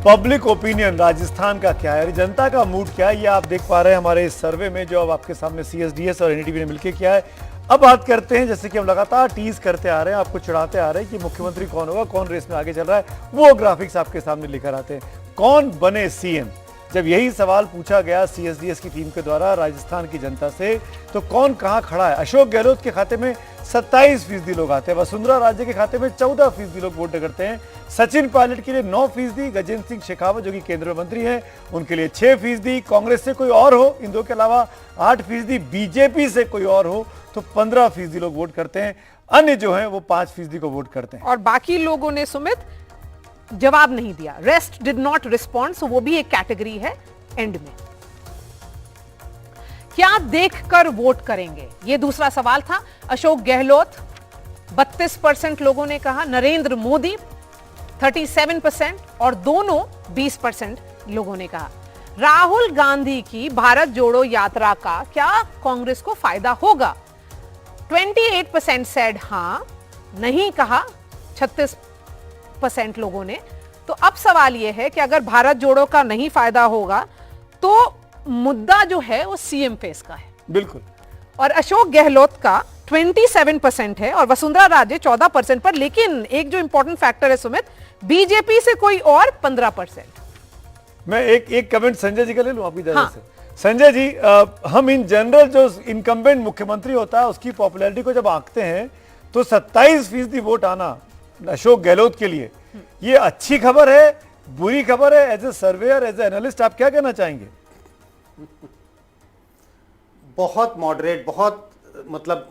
Public opinion Rajasthan का क्या है, जनता का मूड क्या है, ये आप देख पा रहे हैं हमारे इस सर्वे में जो अब आपके सामने CSDS और एनडीटीवी ने मिलकर किया है। अब बात करते हैं, जैसे कि हम लगातार टीज करते आ रहे हैं, आपको चिढ़ाते आ रहे हैं कि मुख्यमंत्री कौन होगा, कौन रेस में आगे चल रहा है, वो ग्राफिक्स आपके सामने लेकर आते हैं। कौन बने सीएम, जब यही सवाल पूछा गया CSDS की टीम के द्वारा राजस्थान की जनता से, तो कौन कहां खड़ा है। अशोक गहलोत के खाते में 27% लोग आते हैं, वसुंधरा राजे के खाते में 14% लोग वोट करते हैं, सचिन पायलट के लिए 9%, गजेंद्र सिंह शेखावत जो कि केंद्रीय मंत्री हैं उनके लिए 6%, कांग्रेस से कोई और हो, इन दो के अलावा 8%, बीजेपी से कोई और हो तो 15% लोग वोट करते हैं, अन्य जो हैं वो 5% को वोट करते हैं। और बाकी लोगों ने सुमित जवाब नहीं दिया, रेस्ट डिड नॉट रिस्पॉन्ड, सो वो भी एक कैटेगरी है एंड में। क्या देखकर वोट करेंगे, ये दूसरा सवाल था। अशोक गहलोत 32% लोगों ने कहा, नरेंद्र मोदी 37% और दोनों 20% लोगों ने कहा। राहुल गांधी की भारत जोड़ो यात्रा का क्या कांग्रेस को फायदा होगा, 28% सेड हां, नहीं कहा 36% लोगों ने। तो अब सवाल यह है कि अगर भारत जोड़ो का नहीं फायदा होगा तो मुद्दा जो है वो सीएम फेस का है। बिल्कुल। और अशोक गहलोत का 27% है और वसुंधरा राजे 14% पर, लेकिन एक जो इंपॉर्टेंट फैक्टर है सुमित, बीजेपी से कोई और 15%। मैं एक कमेंट संजय जी का ले लूं आपकी तरफ से। संजय जी, हम इन जनरल जो इनकम्बेंट मुख्यमंत्री होता है उसकी पॉपुलैरिटी को जब आंकते हैं तो 27% वोट आना अशोक गहलोत के लिए ये अच्छी खबर है, बुरी खबर है? As a surveyor, as a analyst आप क्या कहना चाहेंगे? बहुत मॉडरेट, बहुत मतलब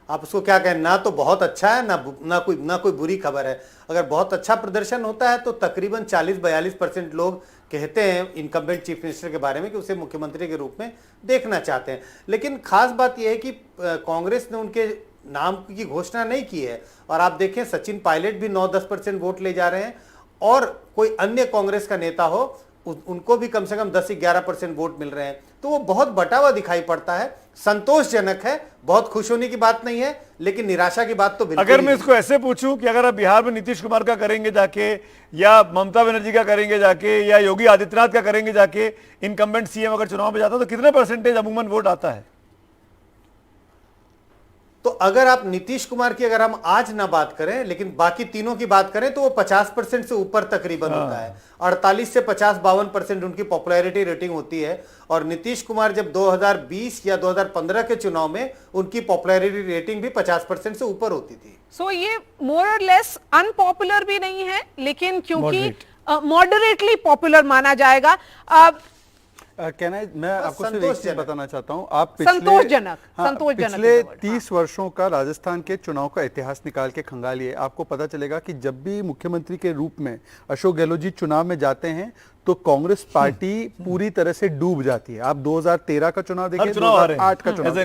आप उसको क्या कहें, ना तो बहुत अच्छा है ना कोई बुरी खबर है। अगर बहुत अच्छा प्रदर्शन होता है तो तकरीबन 40-42% लोग कहते हैं इनकम्बेंट चीफ मिनिस्टर के बारे में कि उसे मुख्यमंत्री के रूप में देखना चाहते हैं। लेकिन खास बात यह है कि कांग्रेस ने उनके नाम की घोषणा नहीं की है और आप देखें सचिन पायलट भी 9-10% वोट ले जा रहे हैं और कोई अन्य कांग्रेस का नेता हो उनको भी कम से कम 10-11% वोट मिल रहे हैं, तो वो बहुत बटा हुआ दिखाई पड़ता है। संतोषजनक है, बहुत खुश होने की बात नहीं है, लेकिन निराशा की बात तो बिल्कुल। अगर मैं इसको ऐसे पूछूं कि अगर आप बिहार में नीतीश कुमार का करेंगे जाके, या ममता बनर्जी का करेंगे जाके, या योगी आदित्यनाथ का करेंगे जाके, इनकम्बेंट सीएम अगर चुनाव में जाता तो कितने परसेंटेज अमूमन वोट आता है? तो अगर आप नीतीश कुमार की अगर हम आज ना बात करें लेकिन बाकी तीनों की बात करें तो वो 50% से ऊपर तकरीबन होता है। 48 से 50-52% उनकी पॉपुलैरिटी रेटिंग होती है। और नीतीश कुमार जब 2020 या 2015 के चुनाव में उनकी पॉपुलैरिटी रेटिंग भी 50% से ऊपर होती थी। सो ये मोर और लेस अनपॉपुलर भी नहीं है, लेकिन क्योंकि मॉडरेटली पॉपुलर माना जाएगा। कहना है, मैं आपको सिर्फ एक चीज बताना चाहता हूँ। आप पिछले 30 वर्षों का राजस्थान के चुनाव का इतिहास निकाल के खंगालिए, आपको पता चलेगा कि जब भी मुख्यमंत्री के रूप में अशोक गहलोत जी चुनाव में जाते हैं तो कांग्रेस पार्टी पूरी तरह से डूब जाती है। आप 2013 का चुनाव देखिए, 2008 का चुनाव,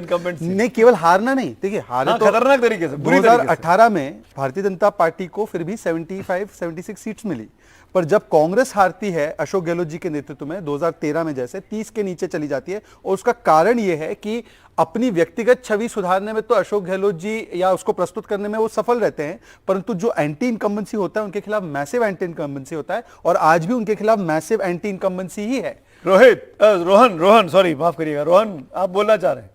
नहीं केवल हारना नहीं, देखिए हारे तो खतरनाक तरीके से। 2018 में भारतीय जनता पार्टी को फिर भी 75-76 सीट्स मिली, पर जब कांग्रेस हारती है अशोक गहलोत जी के नेतृत्व में 2013 में जैसे 30 के नीचे चली जाती है। और उसका कारण यह है कि अपनी व्यक्तिगत छवि सुधारने में तो अशोक गहलोत जी या उसको प्रस्तुत करने में वो सफल रहते हैं, परंतु जो एंटी इनकम्बेंसी होता है उनके खिलाफ मैसिव एंटी इनकम्बेंसी होता है और आज भी उनके खिलाफ मैसिव एंटी इनकम्बेंसी ही है। रोहन सॉरी माफ करिएगा, रोहन आप बोलना चाह रहे हैं?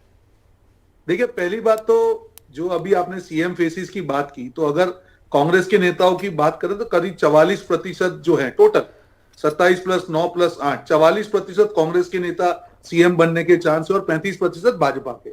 देखिए, पहली बात तो जो अभी आपने सीएम फेसिस की बात की, तो अगर कांग्रेस के नेताओं की बात करें तो करीब 44% जो है टोटल 27 + 9 + 8, 44% कांग्रेस के नेता सीएम बनने के चांस है और 35% भाजपा के।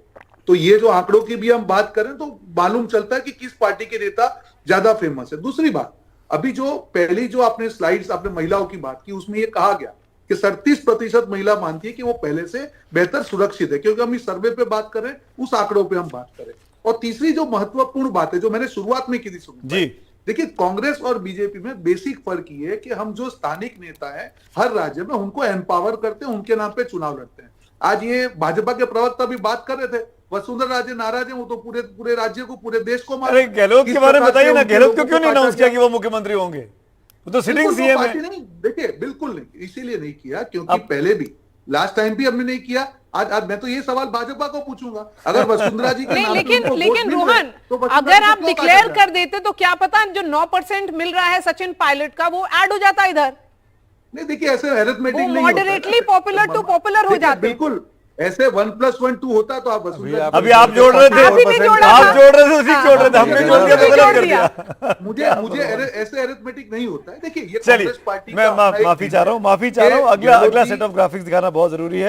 तो ये जो आंकड़ों की भी हम बात करें तो मालूम चलता है कि किस पार्टी के नेता ज्यादा फेमस है। दूसरी बात, अभी जो पहली जो आपने स्लाइड्स आपने महिलाओं की बात की उसमें ये कहा गया कि 37% महिला मानती है कि वो पहले से बेहतर सुरक्षित है, क्योंकि हम इस सर्वे पे बात करें उस आंकड़ों पे हम बात करें। और तीसरी जो महत्वपूर्ण बात है जो मैंने शुरुआत में की थी जी, देखिए कांग्रेस और बीजेपी में बेसिक फर्क ये है कि हम जो स्थानिक नेता है हर राज्य में उनको एम्पावर करते हैं, उनके नाम पे चुनाव लड़ते हैं। आज ये भाजपा के प्रवक्ता भी बात कर रहे थे, वसुंधरा राजे नाराज है, वो तो पूरे राज्य को, पूरे देश को मार। अरे गहलोत के बारे में बताइए ना, गहलोत को क्यों नहीं अनाउंस किया कि वो मुख्यमंत्री होंगे? वो तो सिटिंग सीएम है। नहीं, देखिए बिल्कुल नहीं, इसीलिए नहीं किया क्योंकि पहले भी लास्ट टाइम भी हमने नहीं किया। आज मैं तो ये सवाल भाजपा को पूछूंगा, अगर वसुंधरा जी के नहीं, नाम लेकिन रोहन, अगर आप डिक्लेयर कर देते तो क्या पता जो 9% मिल रहा है सचिन पायलट का वो ऐड हो जाता इधर। नहीं देखिए ऐसे अरिथमेटिक वो नहीं होता है। moderately popular to popular हो देखिए, जाते हैं। बिल्कुल ऐसे 1+1 2 होता तो आप अभी आप जोड़ रहे थे, आप ही नहीं जोड़ा आप था। जोड़ रहे थे, उसी को जोड़ रहे थे, हाँ, हमने हाँ, जोड़ दिया तो हमने गलत जोड़ कर दिया। दिया। मुझे ऐसे अरिथमेटिक नहीं होता है। देखिए ये चलिए कांग्रेस पार्टी मैं का अपना एक माफी चाह रहा हूँ, माफी चाह रहा हूँ। ये अगला गहलोत अगला जी- सेट ऑफ ग्राफिक्स दिखाना बहुत जरूरी है।